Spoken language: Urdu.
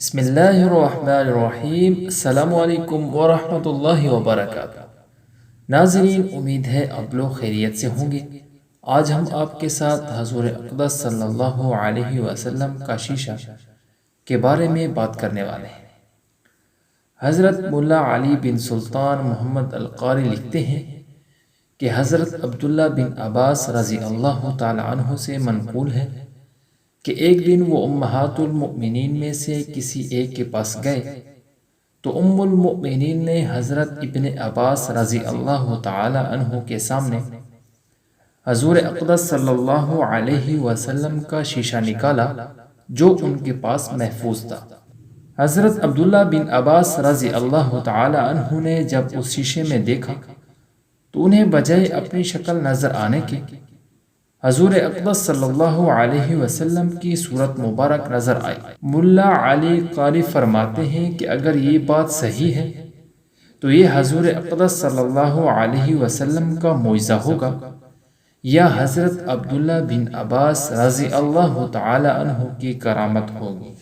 بسم اللہ الرحمن الرحیم۔ السلام علیکم ورحمۃ اللہ وبرکاتہ۔ ناظرین، امید ہے آپ لوگ خیریت سے ہوں گے۔ آج ہم آپ کے ساتھ حضور اقدس صلی اللہ علیہ وسلم کا شیشہ کے بارے میں بات کرنے والے ہیں۔ حضرت ملا علی بن سلطان محمد القاری لکھتے ہیں کہ حضرت عبداللہ بن عباس رضی اللہ تعالی عنہ سے منقول ہے کہ ایک دن وہ امہات المؤمنین میں سے کسی ایک کے پاس گئے تو ام المؤمنین نے حضرت ابن عباس رضی اللہ تعالی عنہ کے سامنے حضور اقدس صلی اللہ علیہ وسلم کا شیشہ نکالا جو ان کے پاس محفوظ تھا۔ حضرت عبداللہ بن عباس رضی اللہ تعالی عنہ نے جب اس شیشے میں دیکھا تو انہیں بجائے اپنی شکل نظر آنے کے حضور اقدس صلی اللہ علیہ وسلم کی صورت مبارک نظر آئی۔ ملا علی قاری فرماتے ہیں کہ اگر یہ بات صحیح ہے تو یہ حضور اقدس صلی اللہ علیہ وسلم کا معجزہ ہوگا یا حضرت عبداللہ بن عباس رضی اللہ تعالی عنہ کی کرامت ہوگی۔